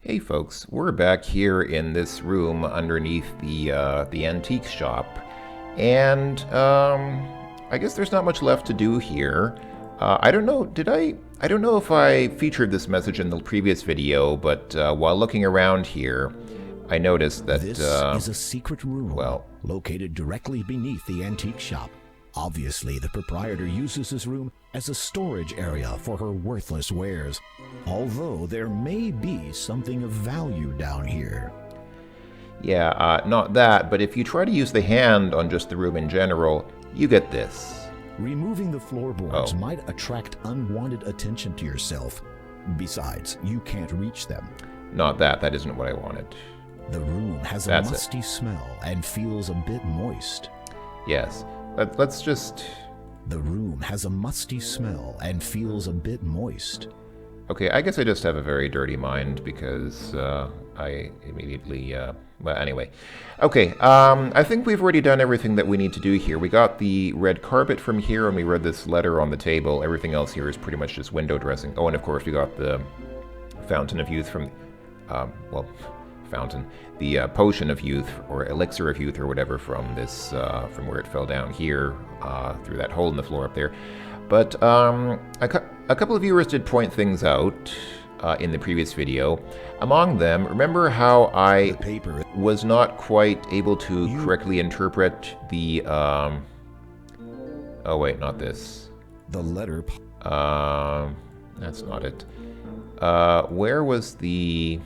Hey folks, we're back here in this room underneath the antique shop, and I guess there's not much left to do here. I don't know, I don't know if I featured this message in the previous video, but while looking around here, I noticed that, This is a secret room well, located directly beneath the antique shop. Obviously, the proprietor uses this room as a storage area for her worthless wares, although there may be something of value down here. yeah, not that, but if you try to use the hand on just the room in general, you get this. Removing the floorboards Oh. might attract unwanted attention to yourself. Besides, you can't reach them. Not that, that isn't what I wanted. The room has a That's it. musty smell and feels a bit moist. Yes, let's just... The room has a musty smell and feels a bit moist. Okay, I guess I just have a very dirty mind because I immediately, well, anyway. Okay, I think we've already done everything that we need to do here. We got the red carpet from here, and we read this letter on the table. Everything else here is pretty much just window dressing. Oh, and of course we got the Fountain of Youth from, well, fountain, the Potion of Youth, or Elixir of Youth, or whatever, from this, from where it fell down here, through that hole in the floor up there. But a couple of viewers did point things out in the previous video. Among them, remember how I Paper. was not quite able to correctly interpret the... oh wait, not this. The letter. That's not it. Where was the...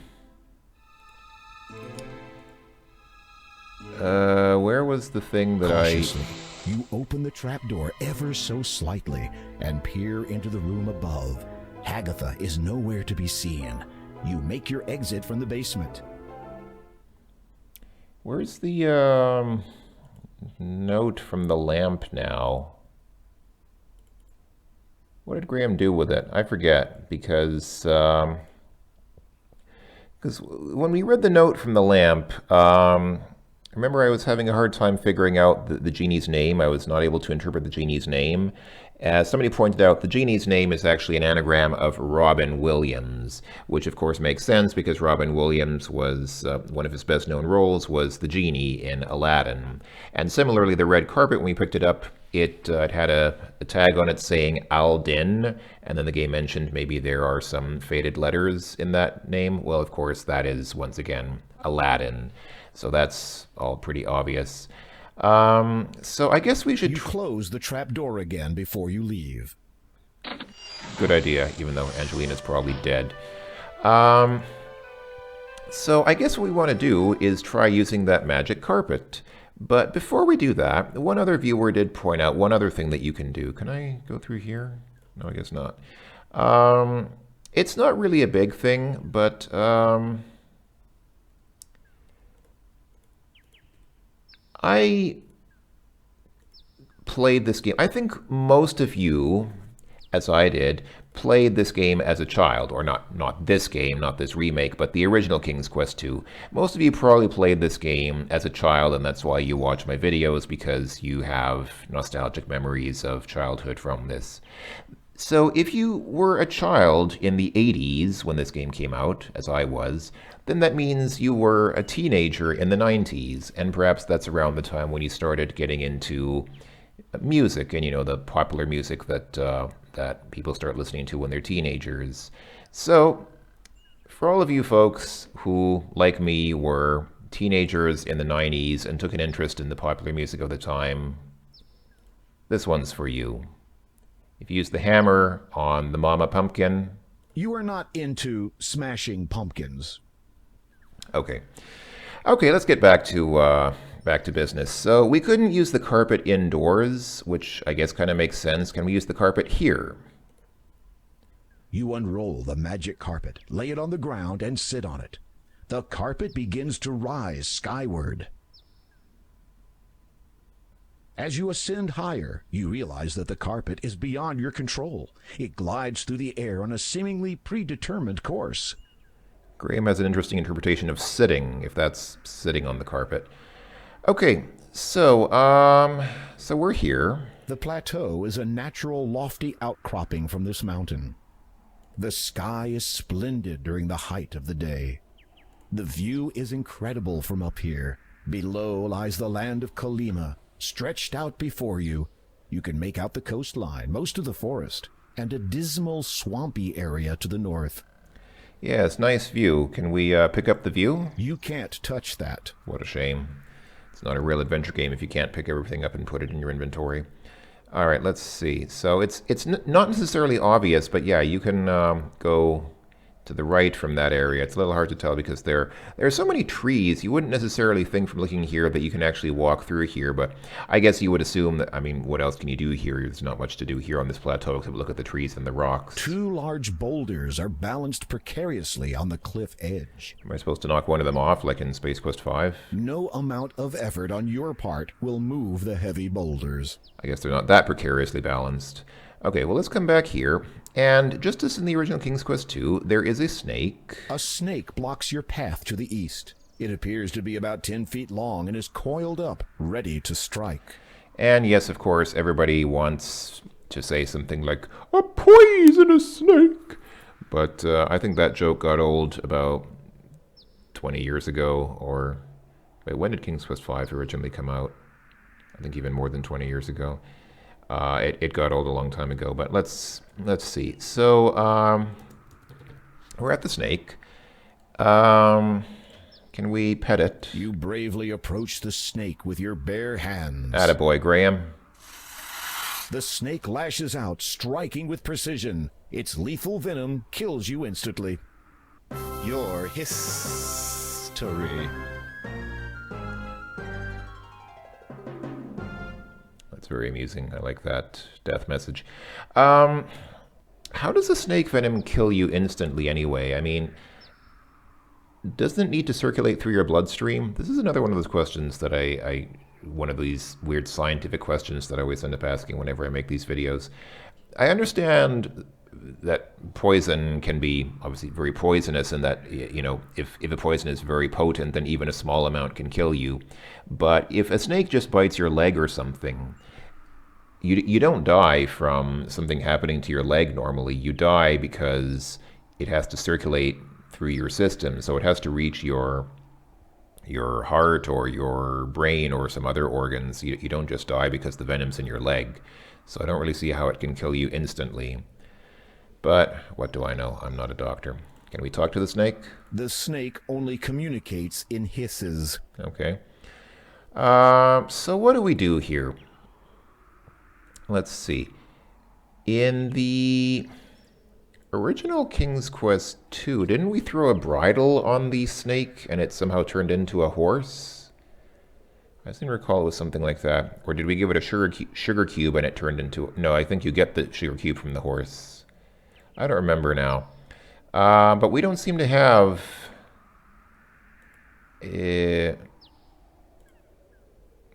where was the thing that Cautiously, you open the trapdoor ever so slightly and peer into the room above. Agatha is nowhere to be seen. You make your exit from the basement. Where's the note from the lamp now? What did Graham do with it? I forget, because when we read the note from the lamp, remember I was having a hard time figuring out the genie's name. I was not able to interpret the genie's name. As somebody pointed out, the genie's name is actually an anagram of Robin Williams, which of course makes sense because Robin Williams was, one of his best known roles was the genie in Aladdin. And similarly, the red carpet, when we picked it up, it had a tag on it saying Al-Din, and then the game mentioned maybe there are some faded letters in that name. Well, of course, that is, once again, Aladdin. So that's all pretty obvious. So I guess we should... You close the trapdoor again before you leave. Good idea, even though Angelina's probably dead. So I guess what we want to do is try using that magic carpet. But before we do that, one other viewer did point out one other thing that you can do. Can I go through here? No, I guess not. It's not really a big thing, but... I played this game. I think most of you, as I did, played this game as a child, or not this game, not this remake, but the original King's Quest 2. Most of you probably played this game as a child, and that's why you watch my videos, because you have nostalgic memories of childhood from this. So if you were a child in the 80s when this game came out, as I was, then that means you were a teenager in the 90s, and perhaps that's around the time when you started getting into music, and you know, the popular music that that people start listening to when they're teenagers. So, for all of you folks who, like me, were teenagers in the 90s and took an interest in the popular music of the time, this one's for you. If you use the hammer on the Mama Pumpkin... You are not into smashing pumpkins. Okay. Okay, let's get back to business. So we couldn't use the carpet indoors, which I guess kind of makes sense. Can we use the carpet here? You unroll the magic carpet, lay it on the ground, and sit on it. The carpet begins to rise skyward. As you ascend higher, you realize that the carpet is beyond your control. It glides through the air on a seemingly predetermined course. Graham has an interesting interpretation of sitting, if that's sitting on the carpet. Okay, so we're here. The plateau is a natural lofty outcropping from this mountain. The sky is splendid during the height of the day. The view is incredible from up here. Below lies the land of Kalima, stretched out before you. You can make out the coastline, most of the forest, and a dismal, swampy area to the north. Yes, nice view. Can we pick up the view? You can't touch that. What a shame. It's not a real adventure game if you can't pick everything up and put it in your inventory. All right, let's see. So it's not necessarily obvious, but yeah, you can go to the right from that area. It's a little hard to tell because there are so many trees. You wouldn't necessarily think from looking here that you can actually walk through here, but I guess you would assume that, I mean, what else can you do here? There's not much to do here on this plateau except look at the trees and the rocks. 2 large boulders are balanced precariously on the cliff edge. Am I supposed to knock one of them off like in Space Quest 5? No amount of effort on your part will move the heavy boulders. I guess they're not that precariously balanced. Okay, well, let's come back here. And just as in the original King's Quest 2, there is a snake. A snake blocks your path to the east. It appears to be about 10 feet long and is coiled up, ready to strike. And yes, of course, everybody wants to say something like, a poisonous snake. But I think that joke got old about 20 years ago, or... Wait, when did King's Quest 5 originally come out? I think even more than 20 years ago. It got old a long time ago, but let's see. So we're at the snake. Can we pet it? You bravely approach the snake with your bare hands. Attaboy, Graham. The snake lashes out, striking with precision. Its lethal venom kills you instantly. Your history. Very amusing. I like that death message. How does the snake venom kill you instantly anyway? I mean, doesn't it need to circulate through your bloodstream? This is another one of those questions that one of these weird scientific questions that I always end up asking whenever I make these videos. I understand that poison can be obviously very poisonous and that, you know, if a poison is very potent, then even a small amount can kill you. But if a snake just bites your leg or something, you don't die from something happening to your leg normally. You die because it has to circulate through your system. So it has to reach your heart or your brain or some other organs. You don't just die because the venom's in your leg. So I don't really see how it can kill you instantly. But what do I know? I'm not a doctor. Can we talk to the snake? The snake only communicates in hisses. Okay. So what do we do here? Let's see. In the original King's Quest 2, didn't we throw a bridle on the snake and it somehow turned into a horse? I seem to recall it was something like that. Or did we give it a sugar cube and it turned into... No, I think you get the sugar cube from the horse. I don't remember now. But we don't seem to have... We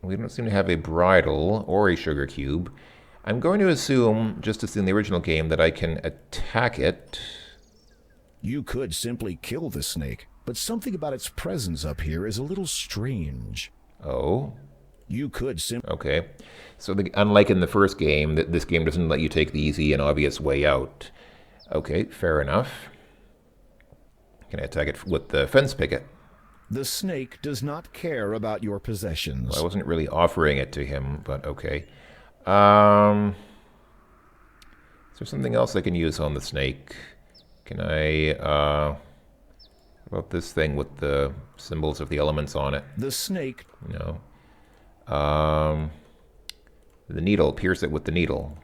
don't seem to have a bridle or a sugar cube. I'm going to assume, just as in the original game, that I can attack it. You could simply kill the snake, but something about its presence up here is a little strange. Oh? You could simply... Okay. So unlike in the first game, this game doesn't let you take the easy and obvious way out. Okay, fair enough. Can I attack it with the fence picket? The snake does not care about your possessions. Well, I wasn't really offering it to him, but okay. Is there something else I can use on the snake? Can I, what about this thing with the symbols of the elements on it? The snake... No. The needle, pierce it with the needle.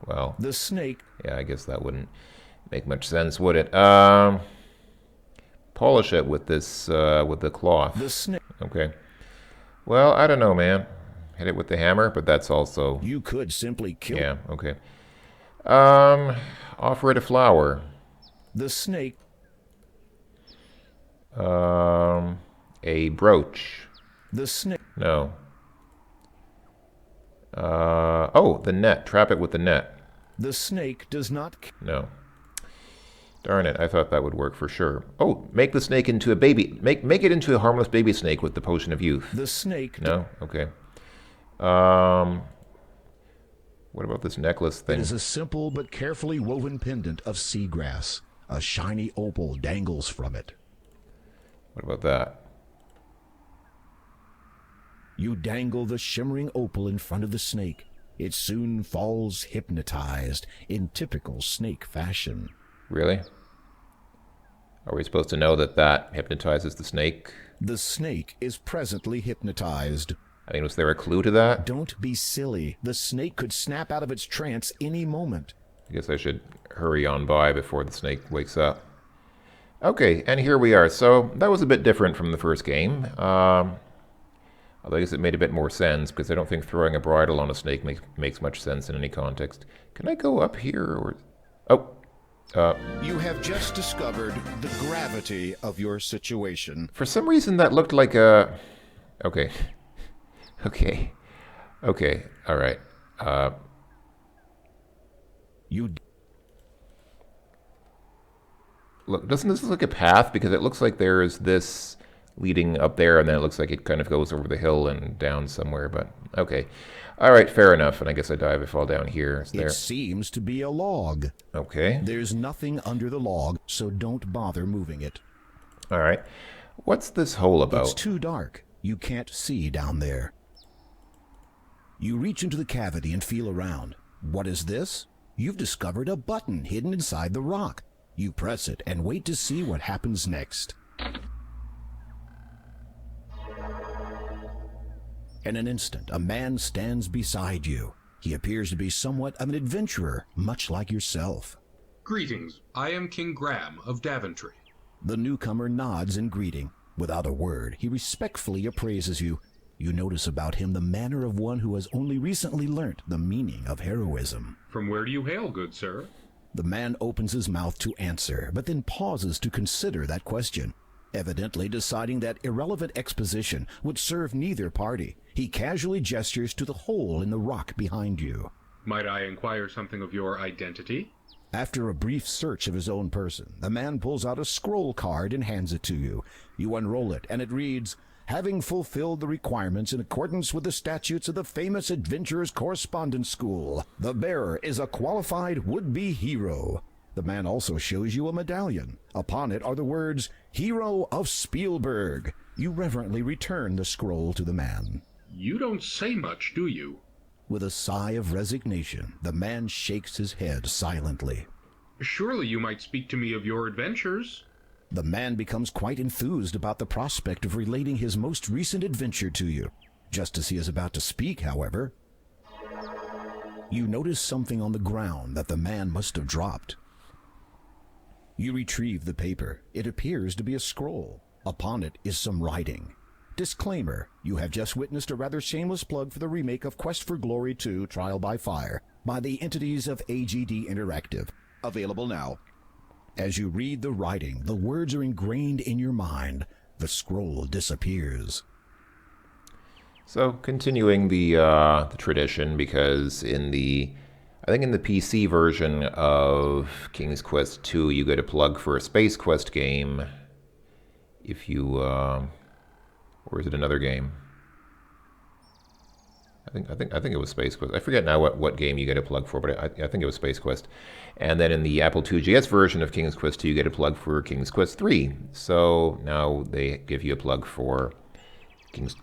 Well... The snake... Yeah, I guess that wouldn't make much sense, would it? Polish it with this, with the cloth. The snake... Okay. Well, I don't know, man. Hit it with the hammer, but that's also... You could simply kill... Yeah, okay. Offer it a flower. The snake... A brooch. The snake... No. Oh, the net. Trap it with the net. The snake does not... No. Darn it, I thought that would work for sure. Oh, make the snake into a baby. Make it into a harmless baby snake with the potion of youth. The snake... No? Okay. What about this necklace thing? It is a simple but carefully woven pendant of seagrass. A shiny opal dangles from it. What about that? You dangle the shimmering opal in front of the snake. It soon falls hypnotized in typical snake fashion. Really? Are we supposed to know that that hypnotizes the snake? The snake is presently hypnotized. I mean, was there a clue to that? Don't be silly. The snake could snap out of its trance any moment. I guess I should hurry on by before the snake wakes up. Okay, and here we are. So that was a bit different from the first game. Although I guess it made a bit more sense, because I don't think throwing a bridle on a snake makes much sense in any context. Can I go up here, or... Oh. You have just discovered the gravity of your situation. For some reason that looked like a... Okay. Okay. Okay. All right. Look, doesn't this look like a path? Because it looks like there's this leading up there, and then it looks like it kind of goes over the hill and down somewhere, but okay. All right, fair enough, and I guess I die if I fall down here. It seems to be a log. Okay. There's nothing under the log, so don't bother moving it. All right. What's this hole about? It's too dark. You can't see down there. You reach into the cavity and feel around. What is this? You've discovered a button hidden inside the rock. You press it and wait to see what happens next. In an instant, a man stands beside you. He appears to be somewhat of an adventurer, much like yourself. Greetings. I am King Graham of Daventry. The newcomer nods in greeting. Without a word, he respectfully appraises you. You notice about him the manner of one who has only recently learnt the meaning of heroism. From where do you hail, good sir? The man opens his mouth to answer, but then pauses to consider that question. Evidently deciding that irrelevant exposition would serve neither party, he casually gestures to the hole in the rock behind you. Might I inquire something of your identity? After a brief search of his own person, the man pulls out a scroll card and hands it to you. You unroll it, and it reads, "Having fulfilled the requirements in accordance with the statutes of the famous Adventurers Correspondence School, the bearer is a qualified would-be hero." The man also shows you a medallion. Upon it are the words, "Hero of Spielberg." You reverently return the scroll to the man. You don't say much, do you? With a sigh of resignation, the man shakes his head silently. Surely you might speak to me of your adventures. The man becomes quite enthused about the prospect of relating his most recent adventure to you. Just as he is about to speak, however, you notice something on the ground that the man must have dropped. You retrieve the paper. It appears to be a scroll. Upon it is some writing. Disclaimer, you have just witnessed a rather shameless plug for the remake of Quest for Glory 2 Trial by Fire by the entities of AGD Interactive. Available now. As you read the writing, the words are ingrained in your mind. The scroll disappears. So, continuing the tradition, because I think in the PC version of King's Quest 2, you get a plug for a Space Quest game. If you, or is it another game? I think it was Space Quest. I forget now what game you get a plug for, but I think it was Space Quest. And then in the Apple IIgs version of King's Quest 2, you get a plug for King's Quest 3. So now they give you a plug for King's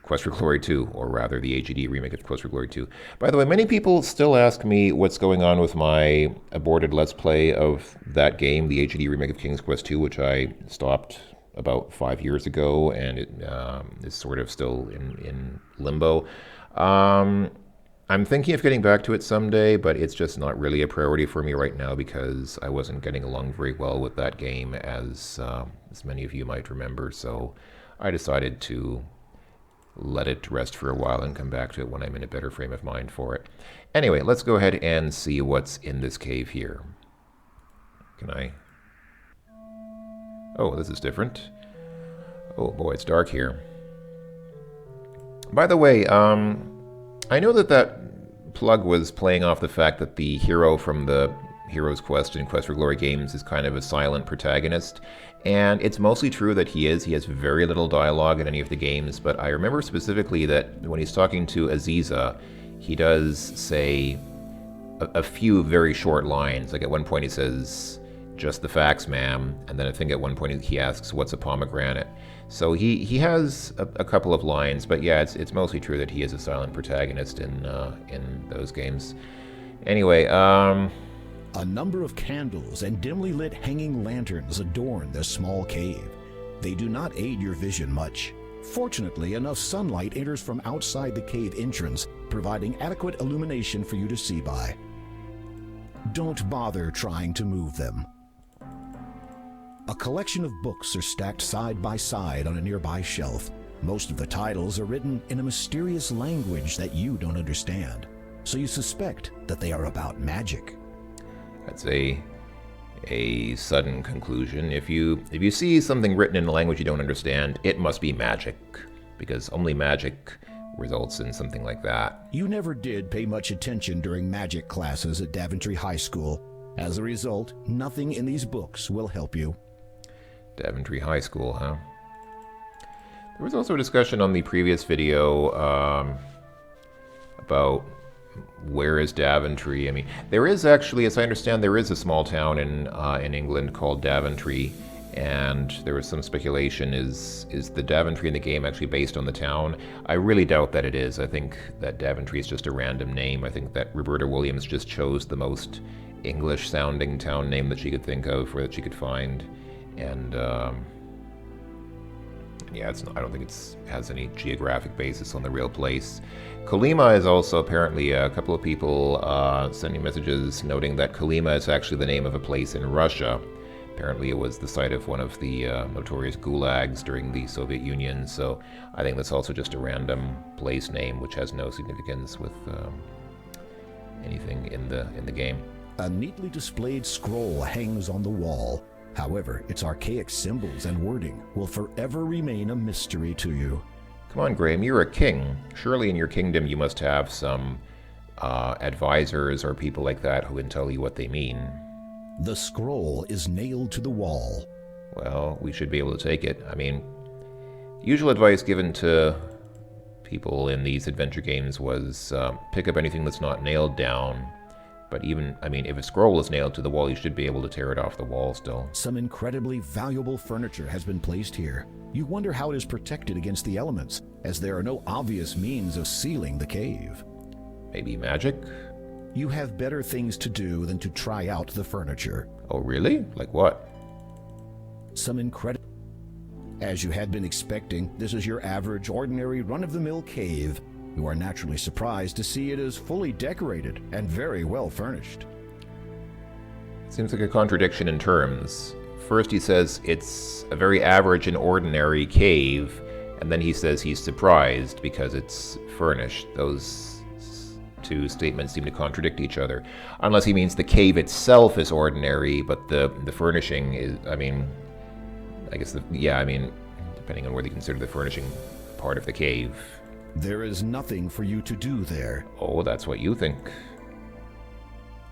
Quest for Glory 2, or rather the AGD remake of Quest for Glory 2. By the way, many people still ask me what's going on with my aborted Let's Play of that game, the AGD remake of King's Quest 2, which I stopped about 5 years ago, and it is sort of still in limbo. I'm thinking of getting back to it someday, but it's just not really a priority for me right now because I wasn't getting along very well with that game, as many of you might remember. So I decided to let it rest for a while and come back to it when I'm in a better frame of mind for it. Anyway, let's go ahead and see what's in this cave here. Can I? Oh, this is different. Oh boy, it's dark here. By the way, I know that plug was playing off the fact that the hero from the Hero's Quest and Quest for Glory games is kind of a silent protagonist, and it's mostly true that he is. He has very little dialogue in any of the games, but I remember specifically that when he's talking to Aziza, he does say a few very short lines. Like at one point he says, Just the facts, ma'am. And then I think at one point he asks, what's a pomegranate? So he has a couple of lines, but yeah, it's mostly true that he is a silent protagonist in those games. Anyway, A number of candles and dimly lit hanging lanterns adorn this small cave. They do not aid your vision much. Fortunately, enough sunlight enters from outside the cave entrance, providing adequate illumination for you to see by. Don't bother trying to move them. A collection of books are stacked side by side on a nearby shelf. Most of the titles are written in a mysterious language that you don't understand, so you suspect that they are about magic. that's a sudden conclusion. If you see something written in a language you don't understand, it must be magic, because only magic results in something like that. You never did pay much attention during magic classes at Daventry High School. As a result, nothing in these books will help you. Daventry High School, huh? There was also a discussion on the previous video about where is Daventry. I mean, there is actually, as I understand, there is a small town in England called Daventry, and there was some speculation, is the Daventry in the game actually based on the town? I really doubt that it is. I think that Daventry is just a random name. I think that Roberta Williams just chose the most English-sounding town name that she could think of or that she could find, and yeah, I don't think it has any geographic basis on the real place. Kolyma is also apparently a couple of people sending messages noting that Kolyma is actually the name of a place in Russia. Apparently it was the site of one of the notorious gulags during the Soviet Union, so I think that's also just a random place name which has no significance with anything in the game. A neatly displayed scroll hangs on the wall. However, its archaic symbols and wording will forever remain a mystery to you. Come on, Graham, you're a king. Surely in your kingdom you must have some advisors or people like that who can tell you what they mean. The scroll is nailed to the wall. Well, we should be able to take it. I mean, usual advice given to people in these adventure games was pick up anything that's not nailed down. But even, I mean, if a scroll is nailed to the wall, you should be able to tear it off the wall still. Some incredibly valuable furniture has been placed here. You wonder how it is protected against the elements, as there are no obvious means of sealing the cave. Maybe magic? You have better things to do than to try out the furniture. Oh, really? Like what? Some incredible... As you had been expecting, this is your average, ordinary, run-of-the-mill cave. You are naturally surprised to see it is fully decorated and very well furnished. Seems like a contradiction in terms. First he says it's a very average and ordinary cave, and then he says he's surprised because it's furnished. Those two statements seem to contradict each other. Unless he means the cave itself is ordinary, but the furnishing is, I mean, I guess, depending on whether you consider the furnishing part of the cave. There is nothing for you to do there. Oh, that's what you think.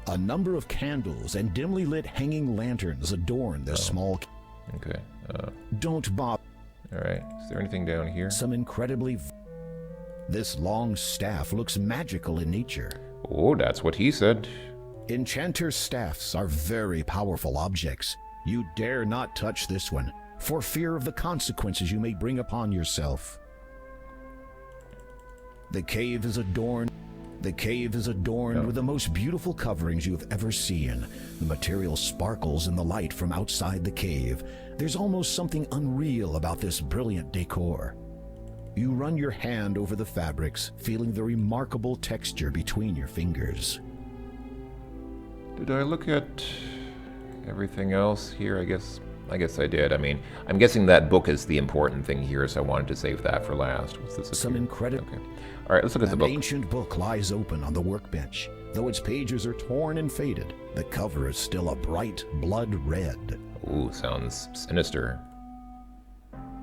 A number of candles and dimly lit hanging lanterns adorn this small... Okay. Don't bother. All right. Is there anything down here? Some incredibly... This long staff looks magical in nature. Oh, that's what he said. Enchanter's staffs are very powerful objects. You dare not touch this one, for fear of the consequences you may bring upon yourself. The cave is adorned with the most beautiful coverings you have ever seen. The material sparkles in the light from outside the cave. There's almost something unreal about this brilliant decor. You run your hand over the fabrics, feeling the remarkable texture between your fingers. Did I look at everything else here? I guess I did. I mean, I'm guessing that book is the important thing here, so I wanted to save that for last. What's this? Some incredible... Okay. All right, let's look at the book. An ancient book lies open on the workbench. Though its pages are torn and faded, the cover is still a bright blood red. Ooh, sounds sinister.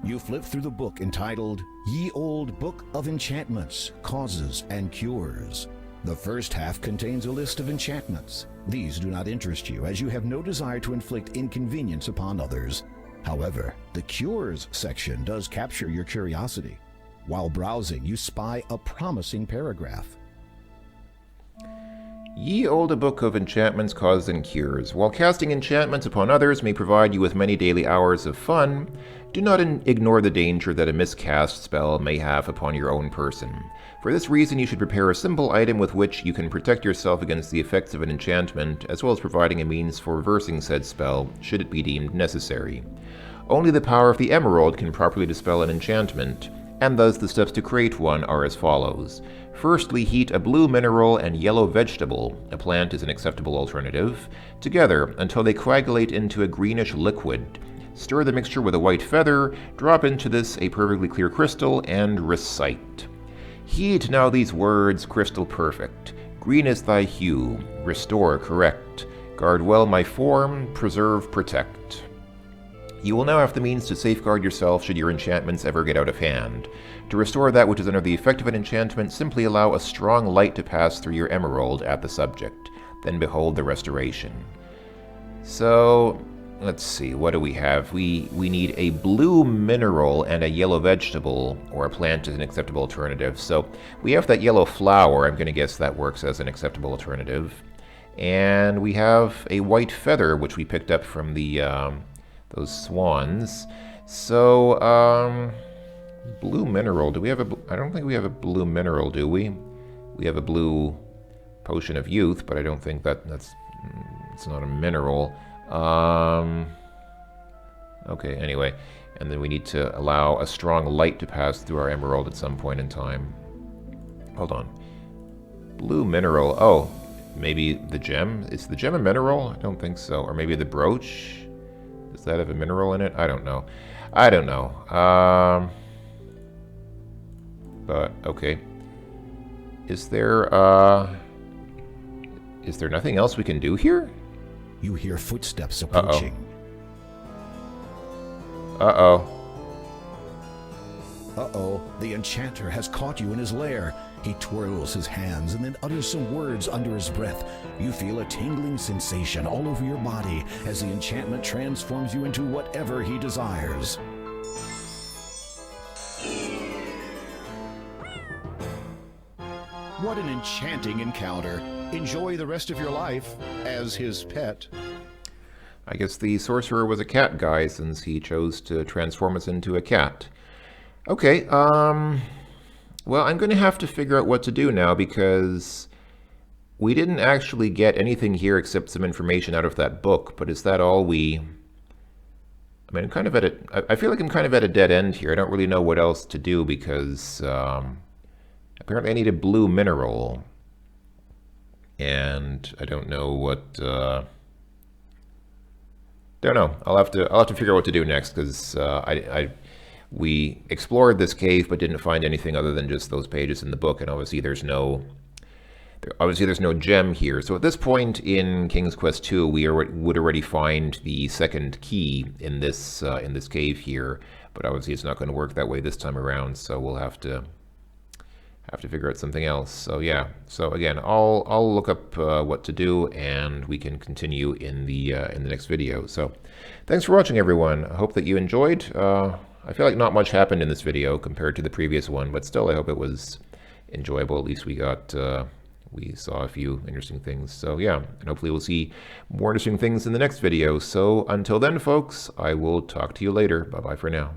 You flip through the book entitled Ye Old Book of Enchantments, Causes and Cures. The first half contains a list of enchantments. These do not interest you, as you have no desire to inflict inconvenience upon others. However, the Cures section does capture your curiosity. While browsing, you spy a promising paragraph. Ye olde book of enchantments, causes, and cures. While casting enchantments upon others may provide you with many daily hours of fun, do not ignore the danger that a miscast spell may have upon your own person. For this reason, you should prepare a simple item with which you can protect yourself against the effects of an enchantment, as well as providing a means for reversing said spell, should it be deemed necessary. Only the power of the emerald can properly dispel an enchantment, and thus the steps to create one are as follows. Firstly, heat a blue mineral and yellow vegetable, a plant is an acceptable alternative, together until they coagulate into a greenish liquid. Stir the mixture with a white feather, drop into this a perfectly clear crystal, and recite. Heed now these words, crystal perfect. Green is thy hue, restore, correct. Guard well my form, preserve, protect. You will now have the means to safeguard yourself should your enchantments ever get out of hand. To restore that which is under the effect of an enchantment, simply allow a strong light to pass through your emerald at the subject. Then behold the restoration. So, let's see, what do we have? We need a blue mineral and a yellow vegetable, or a plant is an acceptable alternative. So, we have that yellow flower, I'm going to guess that works as an acceptable alternative. And we have a white feather, which we picked up from the those swans. So, blue mineral, do we have a... I don't think we have a blue mineral, do we? We have a blue potion of youth, but I don't think that's... It's not a mineral. Okay, anyway. And then we need to allow a strong light to pass through our emerald at some point in time. Hold on. Blue mineral. Oh, maybe the gem? Is the gem a mineral? I don't think so. Or maybe the brooch? Does that have a mineral in it? I don't know. I don't know. But, okay. Is there nothing else we can do here? You hear footsteps approaching. Uh-oh. Uh-oh, the enchanter has caught you in his lair. He twirls his hands and then utters some words under his breath. You feel a tingling sensation all over your body as the enchantment transforms you into whatever he desires. What an enchanting encounter. Enjoy the rest of your life as his pet. I guess the sorcerer was a cat guy since he chose to transform us into a cat. Okay, well, I'm going to have to figure out what to do now because we didn't actually get anything here except some information out of that book, but is that all we... I mean, I'm kind of at a... I feel like I'm kind of at a dead end here. I don't really know what else to do because apparently I need a blue mineral. And I don't know what... don't know. I'll have to figure out what to do next because we explored this cave but didn't find anything other than just those pages in the book, and obviously there's no gem here. So at this point in King's Quest II, we would already find the second key in this cave here, but obviously it's not going to work that way this time around. So we'll have to figure out something else. So yeah. So again, I'll look up what to do, and we can continue in the next video. So thanks for watching, everyone. I hope that you enjoyed. I feel like not much happened in this video compared to the previous one, but still I hope it was enjoyable. At least we saw a few interesting things. So yeah, and hopefully we'll see more interesting things in the next video. So until then, folks, I will talk to you later. Bye-bye for now.